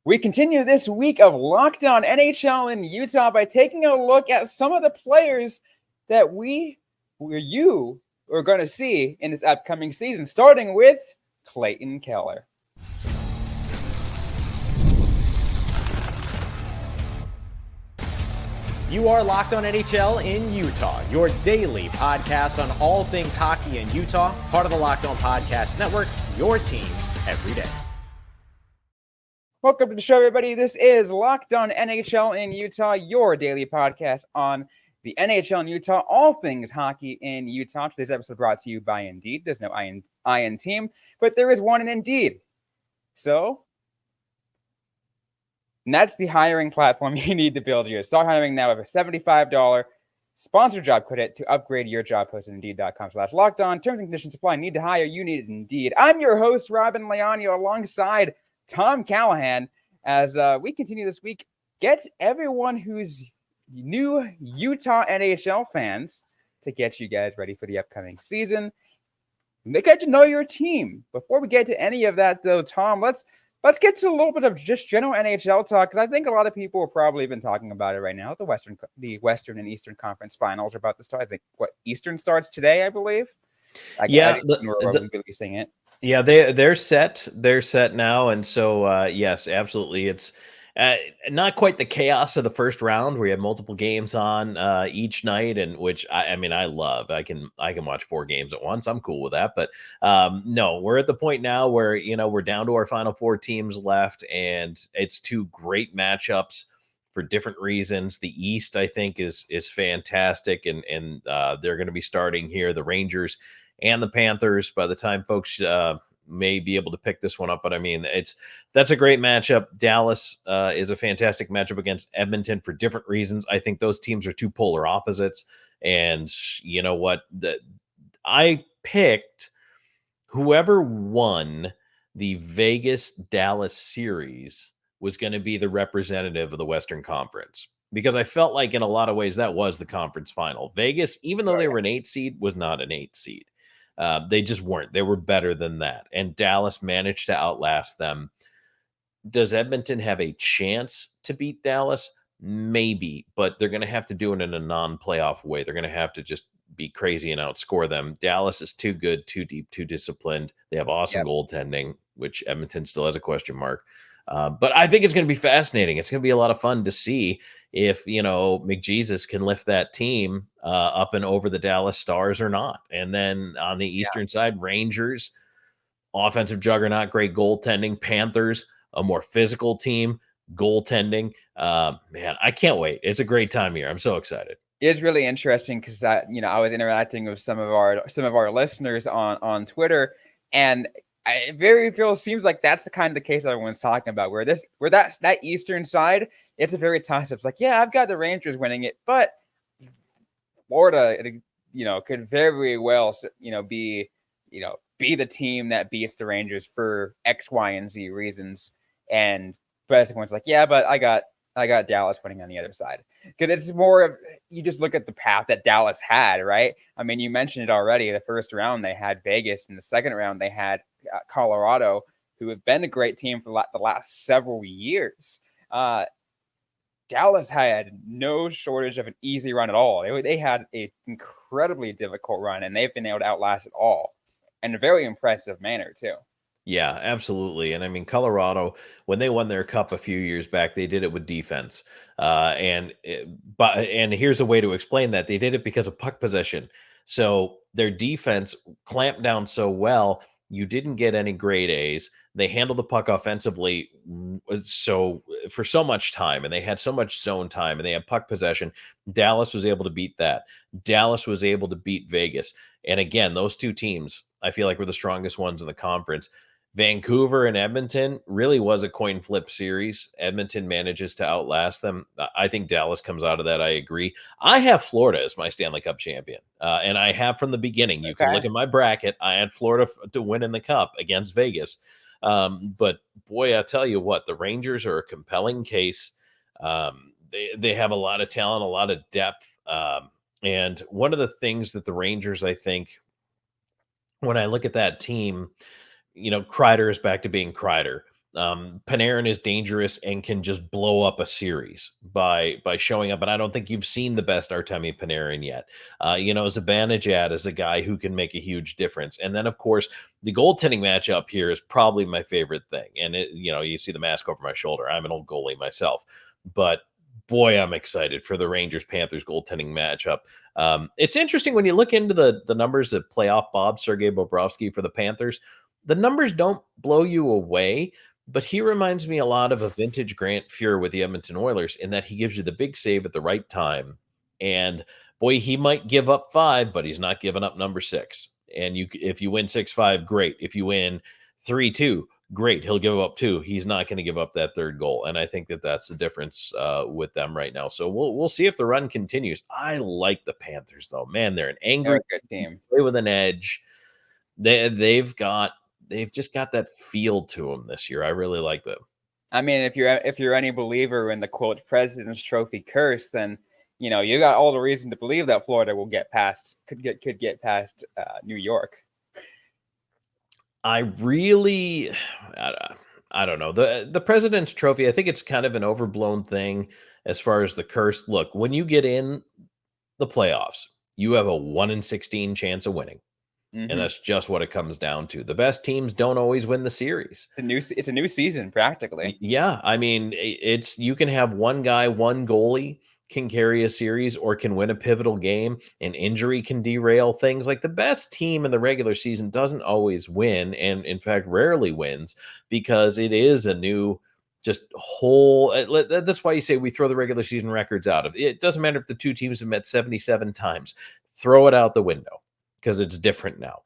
We continue this week of Locked On NHL in Utah by taking a look at some of the players that you are going to see in this upcoming season, starting with Clayton Keller. You are Locked On NHL in Utah, your daily podcast on all things hockey in Utah, part of the Locked On Podcast Network, your team every day. Welcome to the show, everybody. This is Locked On NHL in Utah, your daily podcast on the NHL in Utah, all things hockey in Utah. Today's episode brought to you by Indeed. There's no I in team, but there is one in Indeed. And that's the hiring platform you need to build yours. Start hiring now with a $75 sponsored job credit to upgrade your job post at Indeed.com/lockedon. Terms and conditions apply. Need to hire? You need it Indeed. I'm your host, Robyn and Leano, alongside Tom Callahan, as we continue this week. Get everyone who's new Utah NHL fans to get you guys ready for the upcoming season. They get to know your team. Before we get to any of that, though, Tom, let's get to a little bit of just general NHL talk, because I think a lot of people have probably been talking about it right now. The Western and Eastern Conference Finals are about to start. I think Eastern starts today, I believe. We're releasing it. Yeah, they're set. They're set now, and so yes, absolutely. It's not quite the chaos of the first round where you have multiple games on each night, and which I mean I love. I can watch 4 games at once. I'm cool with that. But no, we're at the point now where we're down to our final 4 teams left, and it's 2 great matchups for different reasons. The East, I think, is fantastic, and they're going to be starting here. The Rangers and the Panthers, by the time folks may be able to pick this one up. But I mean, that's a great matchup. Dallas is a fantastic matchup against Edmonton for different reasons. I think those teams are 2 polar opposites. And you know what? I picked whoever won the Vegas-Dallas series was going to be the representative of the Western Conference, because I felt like in a lot of ways that was the conference final. Vegas, even though they were an 8 seed, was not an 8 seed. They just weren't. They were better than that. And Dallas managed to outlast them. Does Edmonton have a chance to beat Dallas? Maybe, but they're going to have to do it in a non-playoff way. They're going to have to just be crazy and outscore them. Dallas is too good, too deep, too disciplined. They have awesome goaltending, which Edmonton still has a question mark. But I think it's going to be fascinating. It's going to be a lot of fun to see if, McJesus can lift that team up and over the Dallas Stars or not. And then on the Eastern side, Rangers, offensive juggernaut, great goaltending. Panthers, a more physical team, goaltending. Man, I can't wait. It's a great time here. I'm so excited. It is really interesting because I was interacting with some of our listeners on Twitter, and it seems like that's the kind of the case everyone's talking about, where that Eastern side, it's a very toss-up. It's like, yeah, I've got the Rangers winning it, but Florida, could very well, be the team that beats the Rangers for X, Y, and Z reasons. But everyone's like, yeah, but I got Dallas winning on the other side, because it's more of, you just look at the path that Dallas had, right? I mean, you mentioned it already. The first round they had Vegas, and the second round they had Colorado, who have been a great team for the last several years. Dallas had no shortage of an easy run at all. They had an incredibly difficult run, and they've been able to outlast it all in a very impressive manner too. Yeah, absolutely. And I mean, Colorado, when they won their cup a few years back, they did it with defense. And here's a way to explain that. They did it because of puck possession. So their defense clamped down so well, you didn't get any grade A's. They handled the puck offensively for so much time, and they had so much zone time, and they had puck possession. Dallas was able to beat that. Dallas was able to beat Vegas. And again, those 2 teams, I feel like, were the strongest ones in the conference. Vancouver and Edmonton really was a coin flip series. Edmonton manages to outlast them. I think Dallas comes out of that. I agree. I have Florida as my Stanley Cup champion, and I have from the beginning. You can look at my bracket. I had Florida to win in the Cup against Vegas. But boy, I tell you what, the Rangers are a compelling case. They have a lot of talent, a lot of depth. And one of the things that the Rangers, I think, when I look at that team, Kreider is back to being Kreider. Panarin is dangerous and can just blow up a series by showing up. And I don't think you've seen the best Artemi Panarin yet. Zibanejad is a guy who can make a huge difference. And then, of course, the goaltending matchup here is probably my favorite thing. And you see the mask over my shoulder. I'm an old goalie myself, but boy, I'm excited for the Rangers-Panthers goaltending matchup. It's interesting when you look into the numbers of playoff Bob Sergei Bobrovsky for the Panthers. The numbers don't blow you away, but he reminds me a lot of a vintage Grant Fuhr with the Edmonton Oilers in that he gives you the big save at the right time. And boy, he might give up 5, but he's not giving up number 6. And if you win 6-5, great. If you win 3-2, great. He'll give up 2. He's not going to give up that third goal. And I think that's the difference with them right now. So we'll see if the run continues. I like the Panthers, though. Man, they're an angry good team. Play with an edge. They've just got that feel to them this year. I really like them. I mean, if you're any believer in the quote President's Trophy curse, then you got all the reason to believe that Florida will could get past New York. I don't know. The President's Trophy, I think it's kind of an overblown thing as far as the curse. Look, when you get in the playoffs, you have a 1 in 16 chance of winning. Mm-hmm. And that's just what it comes down to. The best teams don't always win the series. It's a new season, practically. Yeah. I mean, you can have one guy, one goalie can carry a series or can win a pivotal game. An injury can derail things. Like the best team in the regular season doesn't always win, and in fact, rarely wins, because it is a new that's why you say we throw the regular season records out of it. It doesn't matter if the two teams have met 77 times. Throw it out the window, because it's different now.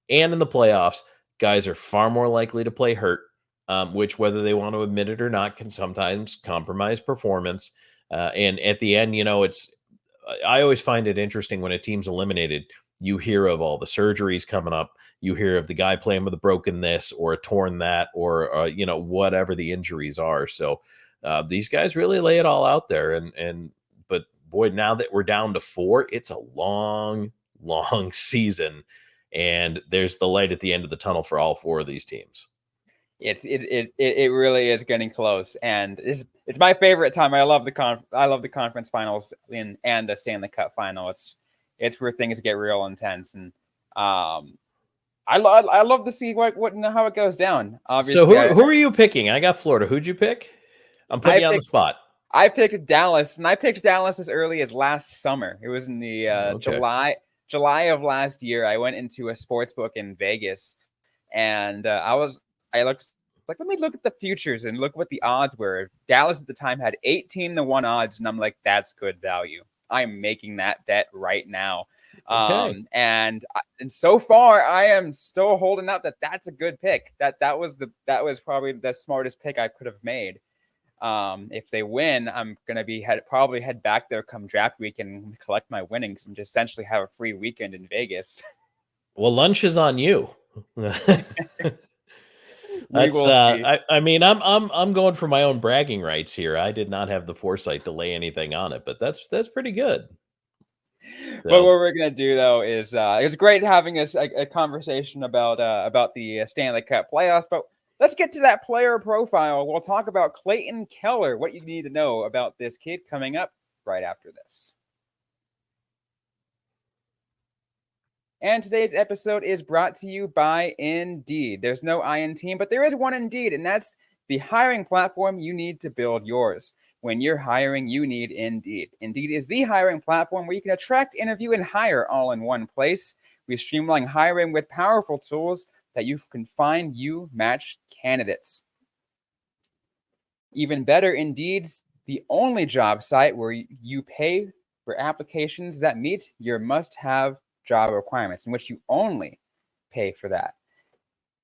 And in the playoffs, guys are far more likely to play hurt, which, whether they want to admit it or not, can sometimes compromise performance. And at the end, I always find it interesting when a team's eliminated, you hear of all the surgeries coming up. You hear of the guy playing with a broken this or a torn that, or, whatever the injuries are. So these guys really lay it all out there. But boy, now that we're down to 4, it's a long season, and there's the light at the end of the tunnel for all 4 of these teams. It really is getting close, and it's my favorite time. I love the conference finals and the Stanley Cup final. It's where things get real intense, and I love to see how it goes down. Obviously, so who are you picking? I got Florida. Who'd you pick? I'm putting you on the spot. I picked Dallas, and I picked Dallas as early as last summer. It was in the July of last year. I went into a sports book in Vegas, and I looked like, let me look at the futures and look what the odds were. Dallas at the time had 18-1 odds, and I'm like, that's good value. I'm making that bet right now. Okay. And so far, I am still holding out that that's a good pick. That was probably the smartest pick I could have made. If they win, I'm gonna probably head back there come draft week and collect my winnings and just essentially have a free weekend in Vegas. Well, lunch is on you. That's I mean, I'm going for my own bragging rights here. I did not have the foresight to lay anything on it, but that's pretty good. So. But what we're gonna do though is it's great having a conversation about the Stanley Cup playoffs, but let's get to that player profile. We'll talk about Clayton Keller, what you need to know about this kid, coming up right after this. And today's episode is brought to you by Indeed. There's no I in team, but there is one Indeed, and that's the hiring platform you need to build yours. When you're hiring, you need Indeed. Indeed is the hiring platform where you can attract, interview, and hire all in one place. We streamline hiring with powerful tools that you can find you match candidates. Even better, Indeed's the only job site where you pay for applications that meet your must-have job requirements, in which you only pay for that.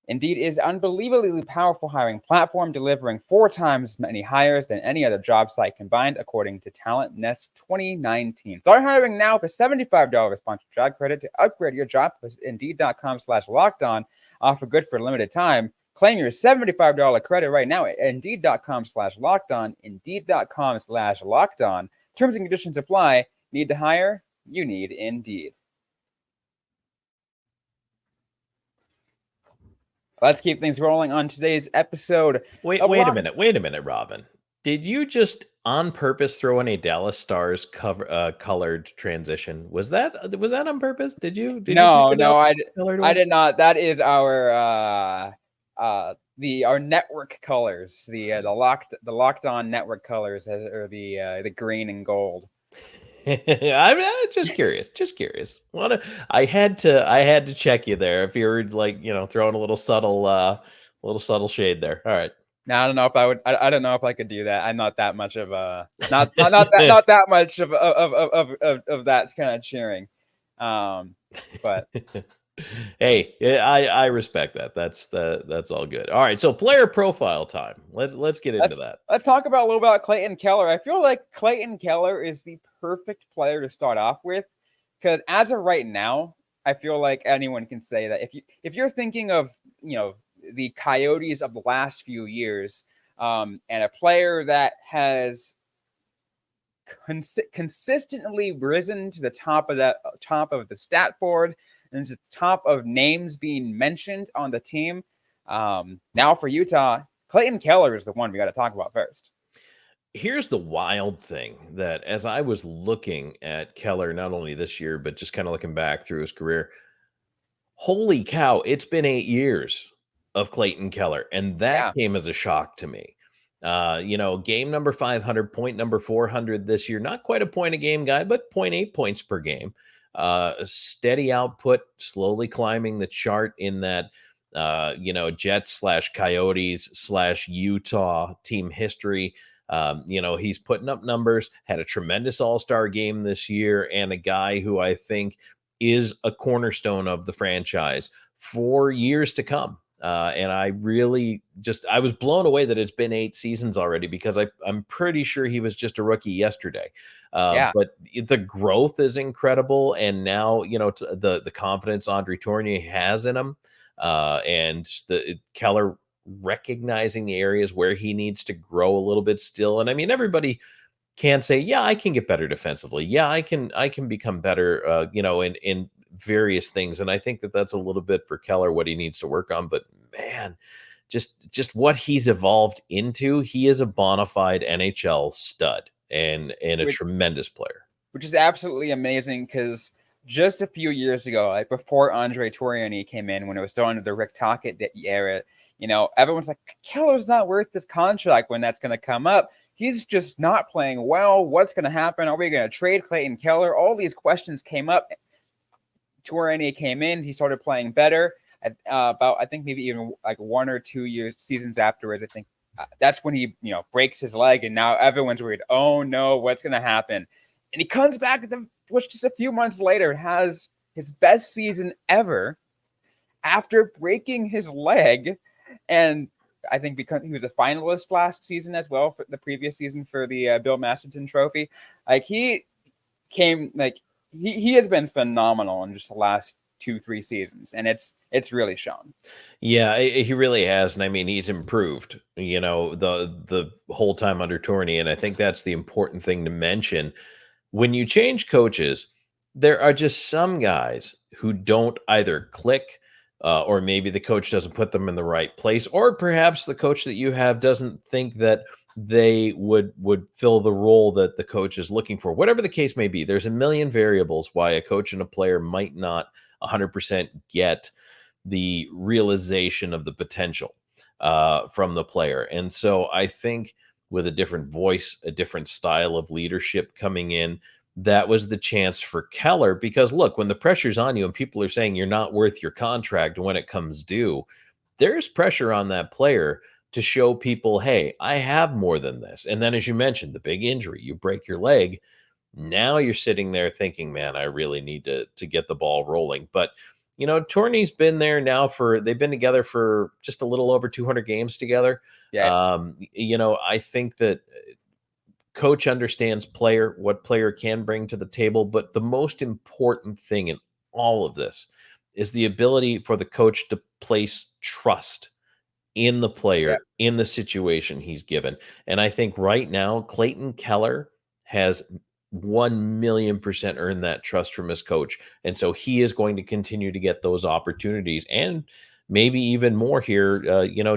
Indeed is an unbelievably powerful hiring platform, delivering 4 times as many hires than any other job site combined, according to Talent Nest 2019. Start hiring now for $75 sponsored job credit to upgrade your job. Visit Indeed.com/lockedon. Offer good for a limited time. Claim your $75 credit right now at Indeed.com/lockedon. Indeed.com/lockedon. Terms and conditions apply. Need to hire? You need Indeed. Let's keep things rolling on today's episode. Wait a minute, Robin. Did you just on purpose throw in a Dallas Stars colored transition? Was that on purpose? Did you pick No, the Dallas colored I one? did not. That is our our network colors, the locked on network colors, or the green and gold. I'm just curious. I had to check you there if you were like, throwing a little subtle shade there. All right. Now I don't know if I would. I don't know if I could do that. I'm not that much of a not that much of that kind of cheering. But hey, I respect that. That's all good. All right, so player profile time. Let's get into that. Let's talk about a little about Clayton Keller. I feel like Clayton Keller is the perfect player to start off with, because as of right now, I feel like anyone can say that if you're thinking of the Coyotes of the last few years, and a player that has consistently risen to the top of the stat board and to the top of names being mentioned on the team. Now for Utah, Clayton Keller is the one we got to talk about first. Here's the wild thing, that as I was looking at Keller, not only this year, but just kind of looking back through his career, holy cow, it's been 8 years of Clayton Keller. And that came as a shock to me. Game number 500, point number 400 this year, not quite a point a game guy, but 0.8 points per game. Steady output, slowly climbing the chart in that, Jets / Coyotes / Utah team history. He's putting up numbers, had a tremendous all-star game this year, and a guy who I think is a cornerstone of the franchise for years to come. And I really I was blown away that it's been 8 seasons already, because I'm pretty sure he was just a rookie yesterday. But the growth is incredible. And now, the confidence Andre Tourigny has in him, and the Keller recognizing the areas where he needs to grow a little bit still. And I mean, everybody can say, yeah, I can get better defensively. Yeah, I can become better, in various things. And I think that that's a little bit for Keller, what he needs to work on. But man, just what he's evolved into, he is a bona fide NHL stud and a tremendous player. Which is absolutely amazing, because just a few years ago, like before Andre Tourigny came in, when it was still under the Rick Tocchet era, everyone's like, Keller's not worth this contract when that's going to come up. He's just not playing well. What's going to happen? Are we going to trade Clayton Keller? All these questions came up. Tourigny came in. He started playing better. I think maybe even like 1 or 2 seasons afterwards, I think that's when he breaks his leg, and now everyone's worried. Oh no, what's going to happen? And he comes back which just a few months later has his best season ever after breaking his leg. And I think because he was a finalist last season as well, for the previous season, for the Bill Masterton Trophy. Like he has been phenomenal in just the last 2-3 seasons, and it's really shown. Yeah, he really has. And I mean, he's improved, the whole time under Tourigny. And I think that's the important thing to mention. When you change coaches, there are just some guys who don't either click, or maybe the coach doesn't put them in the right place, or perhaps the coach that you have doesn't think that they would fill the role that the coach is looking for. Whatever the case may be, there's a million variables why a coach and a player might not 100% get the realization of the potential from the player. And so I think with a different voice, a different style of leadership coming in, that was the chance for Keller. Because look, when the pressure's on you and people are saying you're not worth your contract when it comes due, there's pressure on that player to show people, hey, I have more than this. And then, as you mentioned, the big injury, you break your leg. Now you're sitting there thinking, man, I really need to get the ball rolling. But, Tourigny's been there now they've been together for just a little over 200 games together. Yeah. I think that coach understands what player can bring to the table. But the most important thing in all of this is the ability for the coach to place trust in the player, in the situation he's given. And I think right now, Clayton Keller has 1,000,000% earned that trust from his coach. And so he is going to continue to get those opportunities and maybe even more here,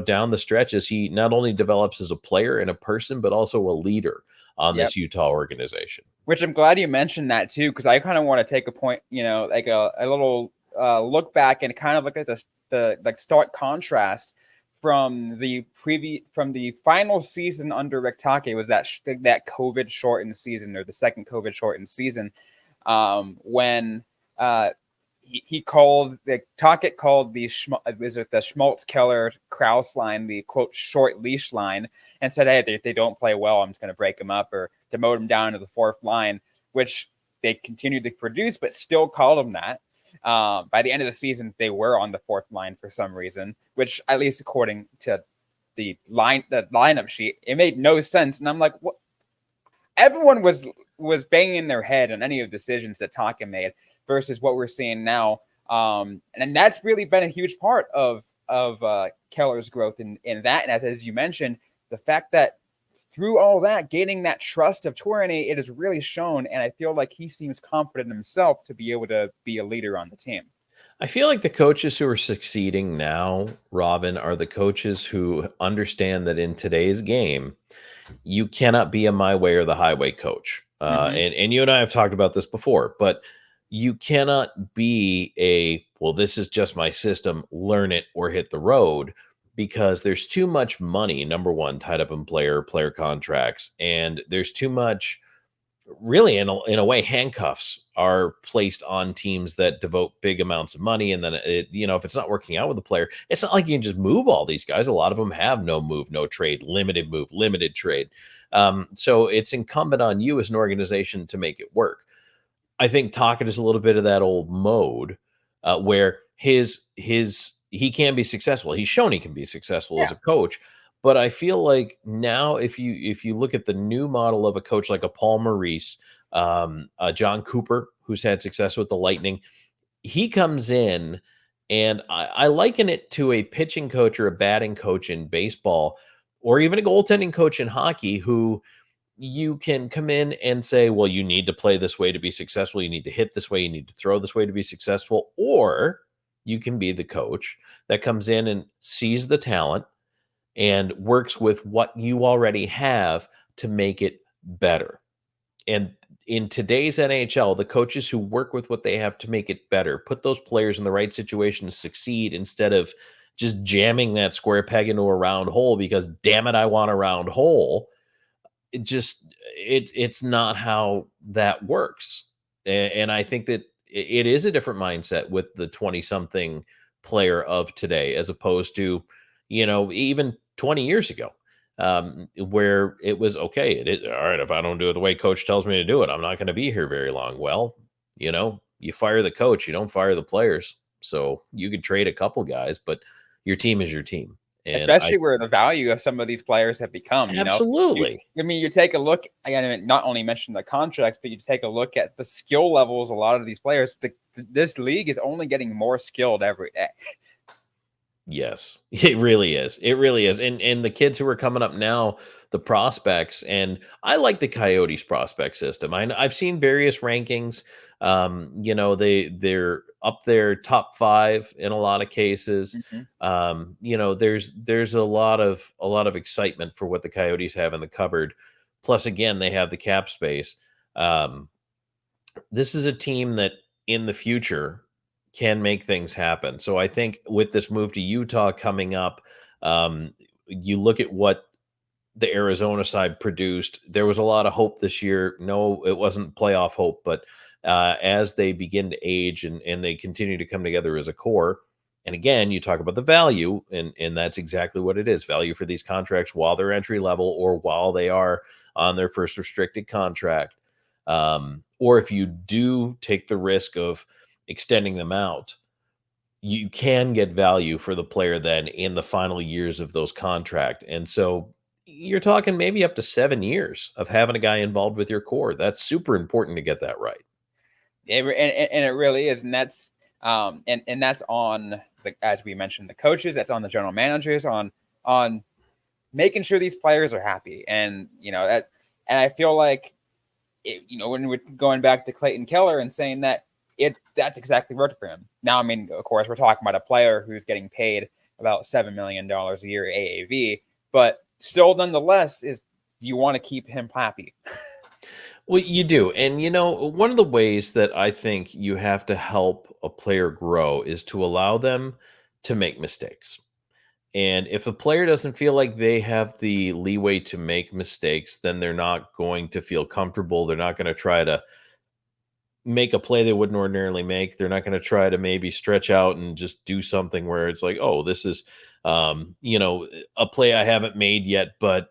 down the stretch as he not only develops as a player and a person, but also a leader on Yep. this Utah organization. Which I'm glad you mentioned that too, because I kind of want to take a point, like a little look back and kind of look at the like stark contrast from the final season under Rick Take. Was that COVID shortened season, or the second COVID shortened season, when he called Tocchet called the Schmaltz Keller Krause line the quote short leash line, and said, hey, if they don't play well, I'm just going to break them up or demote them down to the fourth line, which they continued to produce, but still called them that. By the end of the season, they were on the fourth line for some reason, which, at least according to the lineup sheet, it made no sense. And I'm like, what? Everyone was banging their head on any of the decisions that Tocchet made versus what we're seeing now. And that's really been a huge part of Keller's growth in that. And as you mentioned, the fact that through all that, gaining that trust of Tourigny, it has really shown. And I feel like he seems confident in himself to be able to be a leader on the team. I feel like the coaches who are succeeding now, Robyn, are the coaches who understand that in today's game, you cannot be a my way or the highway coach. And you and I have talked about this before, but you cannot be well, this is just my system, learn it or hit the road, because there's too much money, number one, tied up in player contracts. And there's too much, really, in a way, handcuffs are placed on teams that devote big amounts of money. And then, if it's not working out with the player, it's not like you can just move all these guys. A lot of them have no move, no trade, limited move, limited trade. So it's incumbent on you as an organization to make it work. I think Tocchet is a little bit of that old mode where he can be successful. He's shown he can be successful as a coach. But I feel like now, if you look at the new model of a coach like a Paul Maurice, John Cooper, who's had success with the Lightning, he comes in, and I liken it to a pitching coach or a batting coach in baseball, or even a goaltending coach in hockey, who you can come in and say, well, you need to play this way to be successful. You need to hit this way. You need to throw this way to be successful. Or you can be the coach that comes in and sees the talent and works with what you already have to make it better. And in today's NHL, the coaches who work with what they have to make it better, put those players in the right situation to succeed, instead of just jamming that square peg into a round hole because, damn it, I want a round hole. It's not how that works. And I think that it is a different mindset with the 20-something player of today, as opposed to, even 20 years ago, where it was, okay, all right, if I don't do it the way coach tells me to do it, I'm not going to be here very long. Well, you fire the coach, you don't fire the players. So you could trade a couple guys, but your team is your team. And especially where the value of some of these players have become. Absolutely. You take a look, again, not only mention the contracts, but you take a look at the skill levels. A lot of these players, this league is only getting more skilled every day. Yes, it really is. It really is. And the kids who are coming up now, the prospects, and I like the Coyotes prospect system. I've seen various rankings. They're up there top 5 in a lot of cases. There's a lot of excitement for what the Coyotes have in the cupboard. Plus, again, they have the cap space. This is a team that in the future can make things happen. So I think with this move to Utah coming up, you look at what the Arizona side produced. There was a lot of hope this year. No, it wasn't playoff hope, but as they begin to age and they continue to come together as a core. And again, you talk about the value, and that's exactly what it is. Value for these contracts while they're entry level or while they are on their first restricted contract. Or if you do take the risk of extending them out, you can get value for the player then in the final years of those contract. And so you're talking maybe up to 7 years of having a guy involved with your core. That's super important to get that right. And it really is. And that's and that's on as we mentioned, the coaches, that's on the general managers, on making sure these players are happy. And and I feel like when we're going back to Clayton Keller and saying that that's exactly worked for him. Now, I mean, of course, we're talking about a player who's getting paid about $7 million a year AAV, but still, nonetheless, is you want to keep him happy. Well, you do. And, one of the ways that I think you have to help a player grow is to allow them to make mistakes. And if a player doesn't feel like they have the leeway to make mistakes, then they're not going to feel comfortable. They're not going to try to make a play they wouldn't ordinarily make. They're not going to try to maybe stretch out and just do something where it's like, oh, this is, a play I haven't made yet, but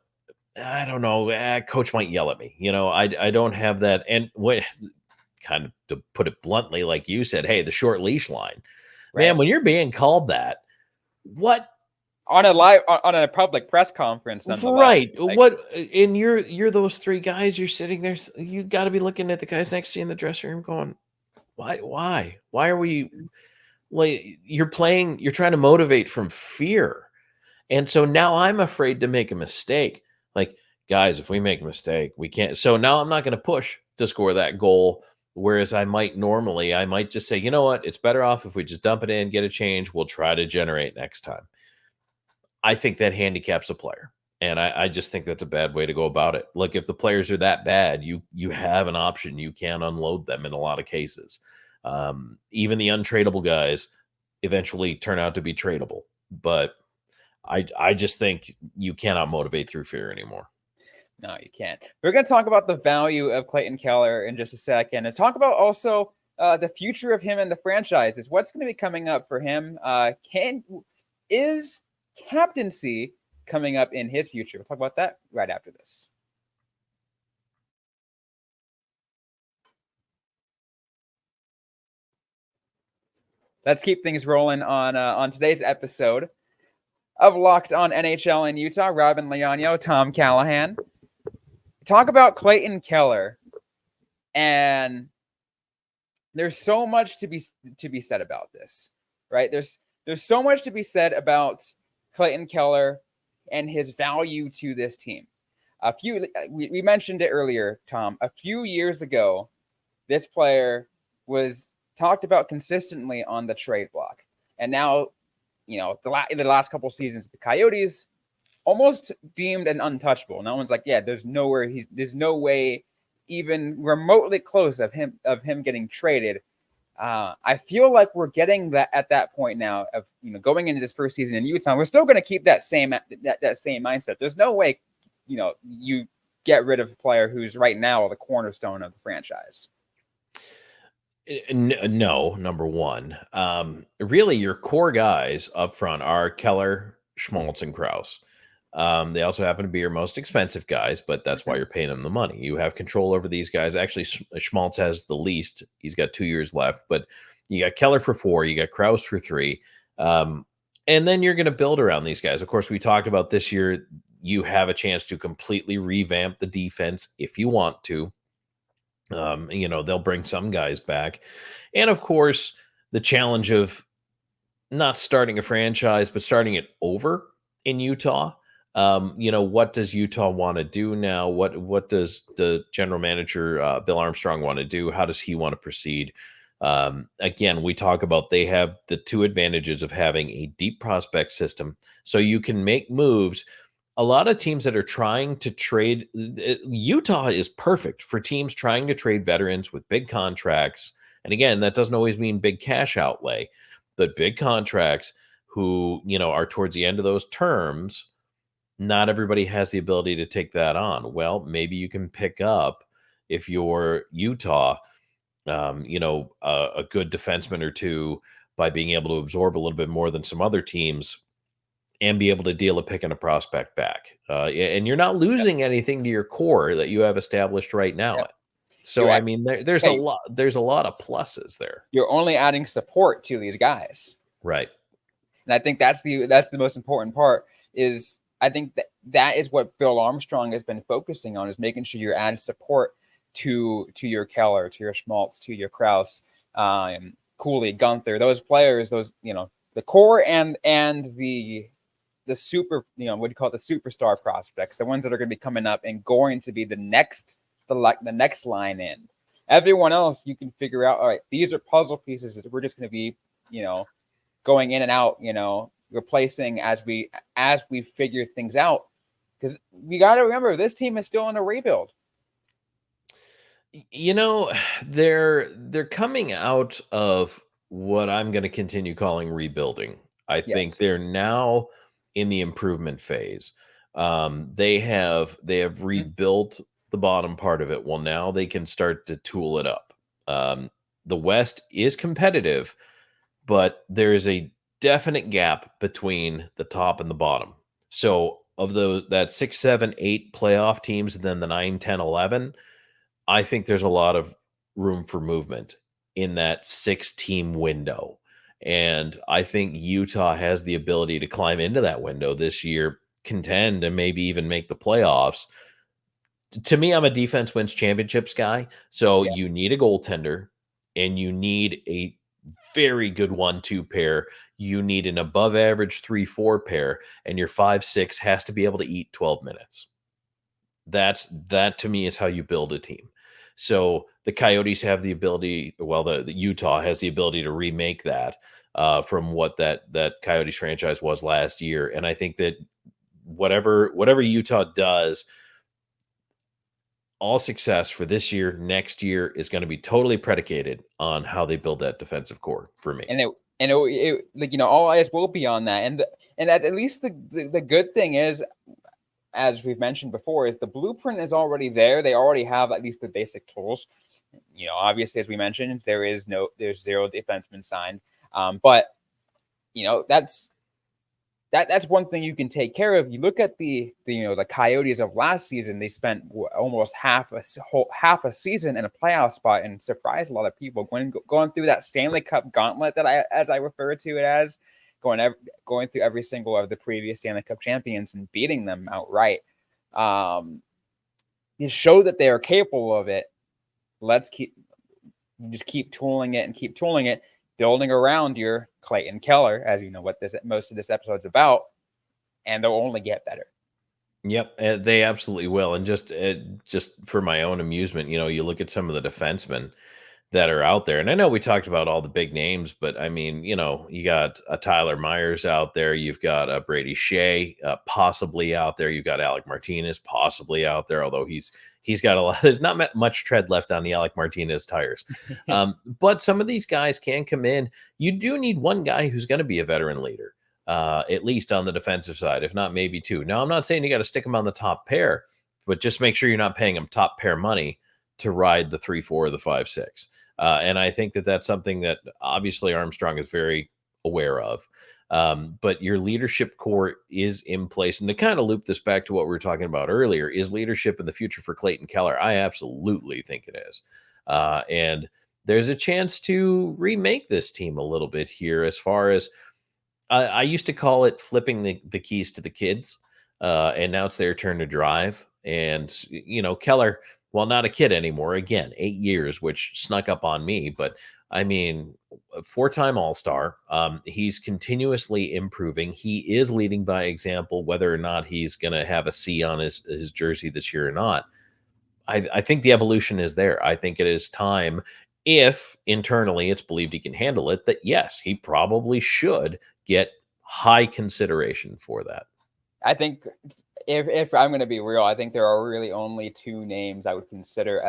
I don't know. Coach might yell at me. I don't have that. And what kind of to put it bluntly, like you said, hey, the short leash line, Right? man, when you're being called that, what? On a public press conference, Right. What? And you're those three guys. You're sitting there. You got to be looking at the guys next to you in the dressing room, going, why are we? Like you're playing. You're trying to motivate from fear, and so now I'm afraid to make a mistake. Like, guys, if we make a mistake, we can't. So now I'm not going to push to score that goal. Whereas I might just say, you know what? It's better off if we just dump it in, get a change. We'll try to generate next time. I think that handicaps a player. And I just think that's a bad way to go about it. Look, if the players are that bad, you have an option. You can unload them in a lot of cases. Even the untradeable guys eventually turn out to be tradable. But I just think you cannot motivate through fear anymore. No, you can't. We're going to talk about the value of Clayton Keller in just a second and talk about also the future of him and the franchises. What's going to be coming up for him? Is captaincy coming up in his future? We'll talk about that right after this. Let's keep things rolling on today's episode of Locked On NHL in Utah. Robyn, Leano, Tom, Callahan. Talk about Clayton Keller, and there's so much to be said about this, right? There's so much to be said about Clayton Keller and his value to this team. We mentioned it earlier, Tom. A few years ago, this player was talked about consistently on the trade block, and now, in the last couple of seasons, the Coyotes almost deemed an untouchable. No one's like, yeah, there's no way even remotely close of him getting traded. I feel like we're getting that at that point now of going into this first season in Utah. We're still going to keep that same mindset. There's no way you get rid of a player who's right now the cornerstone of the franchise. No, number one. Really, your core guys up front are Keller, Schmaltz, and Krause. They also happen to be your most expensive guys, but that's why you're paying them the money. You have control over these guys. Actually, Schmaltz has the least. He's got 2 years left, but you got Keller for 4, you got Krause for 3. And then you're going to build around these guys. Of course, we talked about this year, you have a chance to completely revamp the defense if you want to. They'll bring some guys back. And of course, the challenge of not starting a franchise, but starting it over in Utah. What does Utah want to do now? What does the general manager, Bill Armstrong, want to do? How does he want to proceed? Again, we talk about they have the two advantages of having a deep prospect system. So you can make moves. A lot of teams that are trying to trade, Utah is perfect for teams trying to trade veterans with big contracts. And again, that doesn't always mean big cash outlay, but big contracts who, are towards the end of those terms. Not everybody has the ability to take that on. Well, maybe you can pick up, if you're Utah, a good defenseman or two by being able to absorb a little bit more than some other teams and be able to deal a pick and a prospect back. And you're not losing anything to your core that you have established right now. Yeah. So, there's a lot of pluses there. You're only adding support to these guys. Right. And I think that's the most important part is I think that is what Bill Armstrong has been focusing on, is making sure you're adding support to your Keller, to your Schmaltz, to your Krause, Cooley, Gunther, those players, the core and the super, what do you call it, the superstar prospects, the ones that are going to be coming up and going to be the next line in. Everyone else, you can figure out, all right, these are puzzle pieces that we're just going to be, going in and out, replacing as we figure things out. Because we got to remember, this team is still in a rebuild. They're coming out of what I'm going to continue calling rebuilding. I think Yes. they're now in the improvement phase. They have rebuilt the bottom part of it. Well, now they can start to tool it up. The West is competitive, but there is a definite gap between the top and the bottom. So of that 6, 7, 8 playoff teams, and then the 9, 10, 11, I think there's a lot of room for movement in that 6-team window. And I think Utah has the ability to climb into that window this year, contend, and maybe even make the playoffs. To me, I'm a defense wins championships guy. So you need a goaltender, and you need a very good 1-2 pair. You need an above average 3-4 pair, and your 5-6 has to be able to eat 12 minutes. That to me is how you build a team. So the Coyotes have the ability, the Utah has the ability to remake that from what that Coyotes franchise was last year. And I think that whatever Utah does, all success for this year, next year is going to be totally predicated on how they build that defensive core for me. And it all eyes will be on that. And at least the good thing is, as we've mentioned before, is the blueprint is already there. They already have at least the basic tools. Obviously, as we mentioned, there's 0 defensemen signed. But that's one thing you can take care of. You look at the Coyotes of last season. They spent almost half a season in a playoff spot and surprised a lot of people going through that Stanley Cup gauntlet as I refer to it as. Going through every single of the previous Stanley Cup champions and beating them outright. You show that they are capable of it. Let's keep tooling it, building around your Clayton Keller, as you know what most of this episode's about, and they'll only get better. Yep, they absolutely will. And just for my own amusement, you look at some of the defensemen that are out there. And I know we talked about all the big names, but I mean, you got a Tyler Myers out there. You've got a Brady Shea possibly out there. You've got Alec Martinez possibly out there, although he's got a lot. There's not much tread left on the Alec Martinez tires. But some of these guys can come in. You do need one guy who's going to be a veteran leader, at least on the defensive side, if not maybe two. Now, I'm not saying you got to stick him on the top pair, but just make sure you're not paying him top pair money to ride the 3-4 or the 5-6. And I think that that's something that obviously Armstrong is very aware of. But your leadership core is in place. And to kind of loop this back to what we were talking about earlier, is leadership in the future for Clayton Keller? I absolutely think it is. And there's a chance to remake this team a little bit here as far as I used to call it flipping the keys to the kids. And now it's their turn to drive. And, Keller, well, not a kid anymore. Again, 8 years, which snuck up on me. But I mean, 4-time All-Star. He's continuously improving. He is leading by example, whether or not he's going to have a C on his jersey this year or not. I think the evolution is there. I think it is time, if internally it's believed he can handle it, that yes, he probably should get high consideration for that. I think if I'm going to be real, I think there are really only 2 names I would consider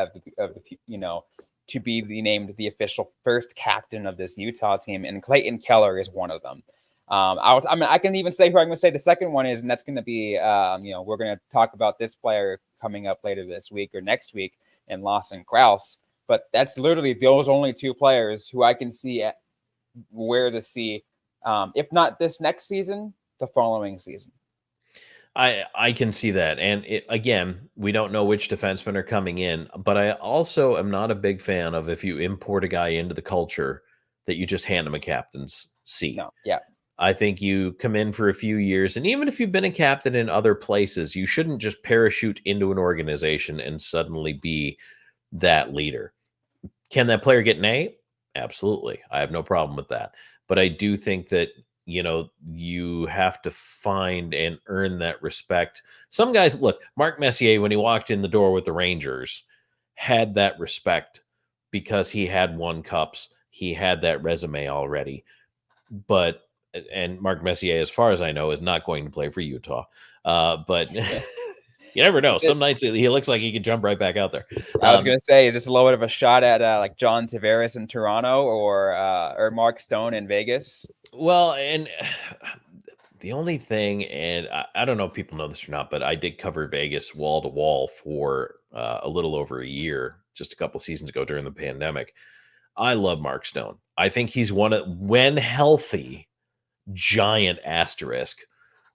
to be named the official first captain of this Utah team, and Clayton Keller is one of them. I can even say who I'm going to say the second one is, and that's going to be, we're going to talk about this player coming up later this week or next week in Lawson Krause. But that's literally those only 2 players who I can see where to see, if not this next season, the following season. I can see that. And again, we don't know which defensemen are coming in, but I also am not a big fan of if you import a guy into the culture that you just hand him a captain's seat. No, yeah. I think you come in for a few years, and even if you've been a captain in other places, you shouldn't just parachute into an organization and suddenly be that leader. Can that player get an A? Absolutely. I have no problem with that. But I do think that you have to find and earn that respect. Some guys, look, Mark Messier, when he walked in the door with the Rangers, had that respect because he had won cups. He had that resume already. And Mark Messier, as far as I know, is not going to play for Utah. But you never know. Some nights he looks like he could jump right back out there. I was going to say, is this a little bit of a shot at like John Tavares in Toronto or Mark Stone in Vegas? Well, and the only thing, and I don't know if people know this or not, but I did cover Vegas wall to wall for a little over a year, just a couple seasons ago during the pandemic. I love Mark Stone. I think he's when healthy, giant asterisk,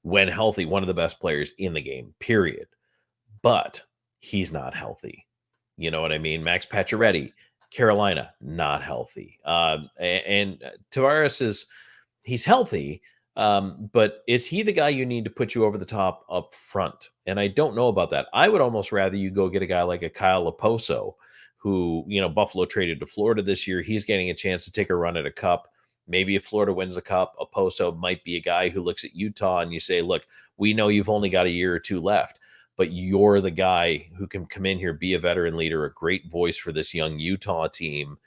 when healthy, one of the best players in the game, period. But he's not healthy. You know what I mean? Max Pacioretty, Carolina, not healthy. And Tavares he's healthy, but is he the guy you need to put you over the top up front? And I don't know about that. I would almost rather you go get a guy like a Kyle Laposo, who, Buffalo traded to Florida this year. He's getting a chance to take a run at a cup. Maybe if Florida wins the cup, Oposo might be a guy who looks at Utah and you say, look, we know you've only got a year or two left, but you're the guy who can come in here, be a veteran leader, a great voice for this young Utah team.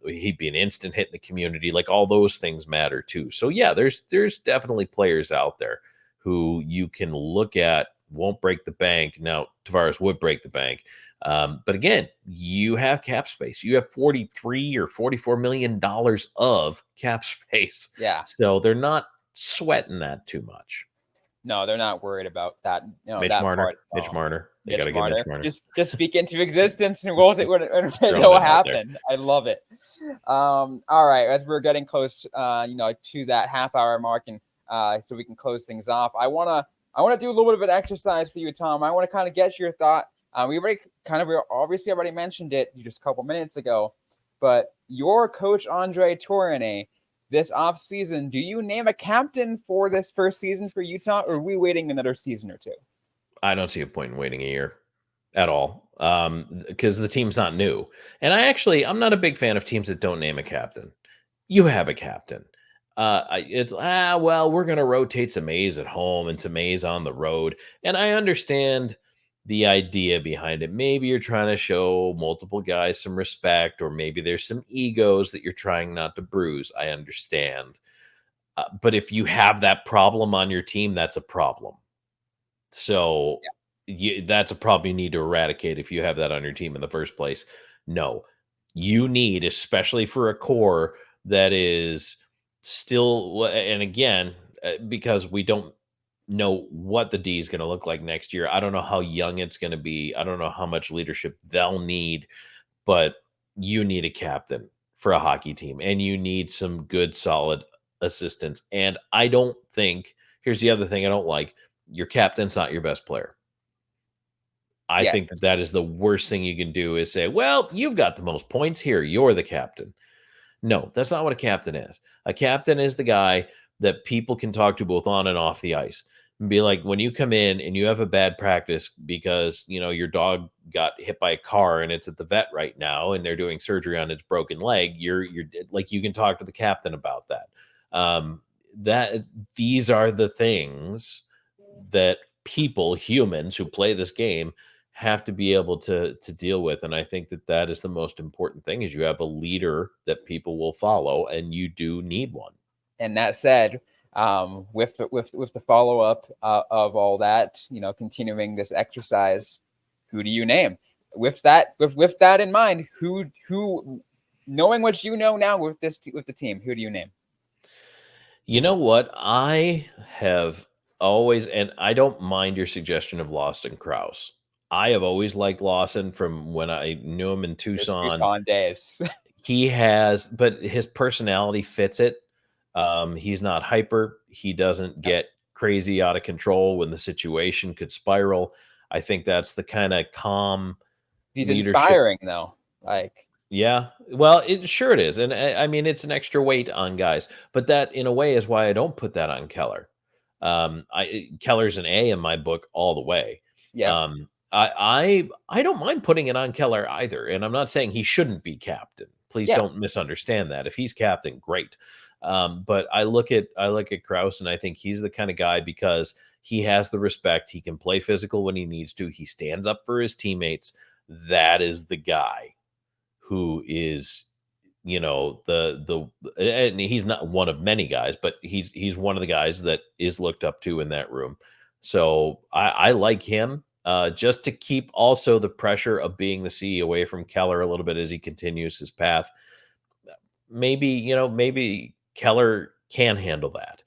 He'd be an instant hit in the community. Like, all those things matter too. So yeah, there's definitely players out there who you can look at, won't break the bank. Now, Tavares would break the bank. But again, you have cap space. You have $43 or $44 million of cap space. Yeah. So they're not sweating that too much. No, they're not worried about that. Mitch Marner. Mitch Marner. They got to get Mitch Marner. Just speak into existence and it'll happen. I love it. All right. As we're getting close, to that half-hour mark, and so we can close things off, I want to do a little bit of an exercise for you, Tom. I want to kind of get your thought. We obviously already mentioned it just a couple minutes ago, but your coach, Andre Tourigny, this offseason, do you name a captain for this first season for Utah, or are we waiting another season or two? I don't see a point in waiting a year at all, because the team's not new. And I'm not a big fan of teams that don't name a captain. You have a captain. We're going to rotate some A's at home and some A's on the road. And I understand the idea behind it. Maybe you're trying to show multiple guys some respect, or maybe there's some egos that you're trying not to bruise. I understand. But if you have that problem on your team, that's a problem. So that's a problem you need to eradicate if you have that on your team in the first place. No, you need, especially for a core that is still, and again, because we don't know what the D is going to look like next year. I don't know how young it's going to be. I don't know how much leadership they'll need, but you need a captain for a hockey team, and you need some good, solid assistants. And I don't think, here's the other thing I don't like, your captain's not your best player. I think that is the worst thing you can do, is say, well, you've got the most points here, you're the captain. No, that's not what a captain is. A captain is the guy that people can talk to both on and off the ice. And be like, when you come in and you have a bad practice because, your dog got hit by a car and it's at the vet right now and they're doing surgery on its broken leg, you're like, you can talk to the captain about that. These are the things that humans who play this game, have to be able to deal with. And I think that is the most important thing, is you have a leader that people will follow, and you do need one. And that said, with the follow-up of all that, continuing this exercise, who do you name? With that in mind, who knowing what you know now with the team, who do you name? You know what? I have always, and I don't mind your suggestion of Lawson Krause. I have always liked Lawson from when I knew him in Tucson. Tucson days. But his personality fits it. He's not hyper. He doesn't get crazy out of control when the situation could spiral. I think that's the kind of calm. He's inspiring though. Yeah, well, it is. And I mean, it's an extra weight on guys, but that in a way is why I don't put that on Keller. Keller's an A in my book all the way. Yeah. I don't mind putting it on Keller either. And I'm not saying he shouldn't be captain. Please don't misunderstand that. If he's captain, great. But I look at Krause, and I think he's the kind of guy, because he has the respect. He can play physical when he needs to. He stands up for his teammates. That is the guy who is, and he's not one of many guys, but he's one of the guys that is looked up to in that room. So I like him just to keep also the pressure of being the CEO away from Keller a little bit as he continues his path. Maybe Keller can handle that.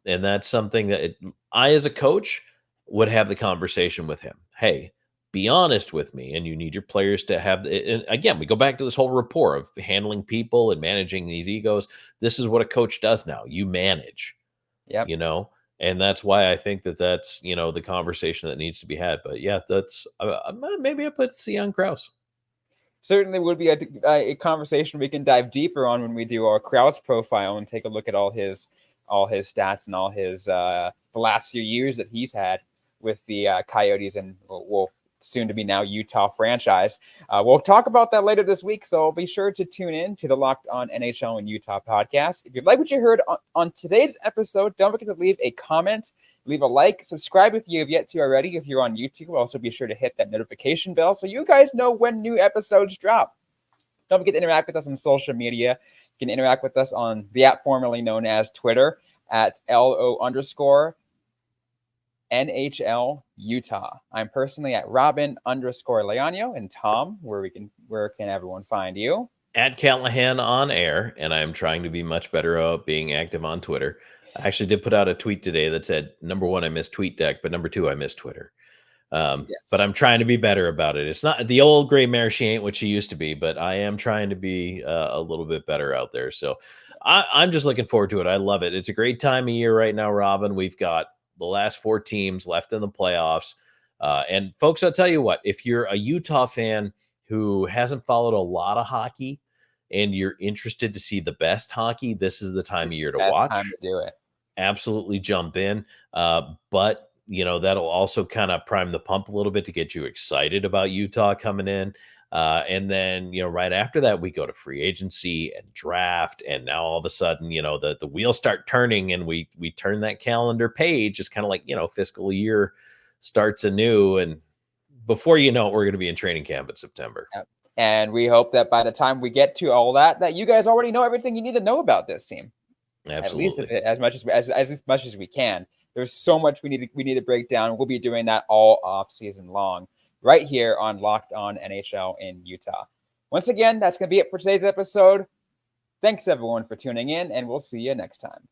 And that's something that I, as a coach, would have the conversation with him. Hey, be honest with me. And you need your players to have, and again, we go back to this whole rapport of handling people and managing these egos. This is what a coach does now. You manage, and that's why I think that's, the conversation that needs to be had. But yeah, that's maybe I put C on Krause. Certainly would be a conversation we can dive deeper on when we do our Krause profile and take a look at all his stats and all his the last few years that he's had with the Coyotes and soon to be now Utah franchise. We'll talk about that later this week, so be sure to tune in to the Locked On NHL and Utah podcast. If you like what you heard on today's episode, don't forget to leave a comment, leave a like, subscribe if you have yet to already. If you're on YouTube, also be sure to hit that notification bell so you guys know when new episodes drop. Don't forget to interact with us on social media. You can interact with us on the app formerly known as Twitter at LO_NHL Utah. I'm personally at Robyn_Leano, and Tom, where can everyone find you? At Callahan on air, and I'm trying to be much better about being active on Twitter. I actually did put out a tweet today that said, number one, I miss TweetDeck, but number two, I miss Twitter. But I'm trying to be better about it. It's not the old gray mare. She ain't what she used to be, but I am trying to be a little bit better out there. So I'm just looking forward to it. I love it. It's a great time of year right now, Robyn. We've got the last 4 teams left in the playoffs. And folks, I'll tell you what, if you're a Utah fan who hasn't followed a lot of hockey and you're interested to see the best hockey, this is the time of year to watch. Time to do it. Absolutely jump in. But that'll also kind of prime the pump a little bit to get you excited about Utah coming in. And then, right after that, we go to free agency and draft. And now all of a sudden, the wheels start turning and we turn that calendar page. It's kind of like, fiscal year starts anew. And before you know it, we're going to be in training camp in September. Yep. And we hope that by the time we get to all that you guys already know everything you need to know about this team. Absolutely. At least as much as we can. There's so much we need to break down. We'll be doing that all off season long, right here on Locked On NHL in Utah. Once again, that's going to be it for today's episode. Thanks everyone for tuning in, and we'll see you next time.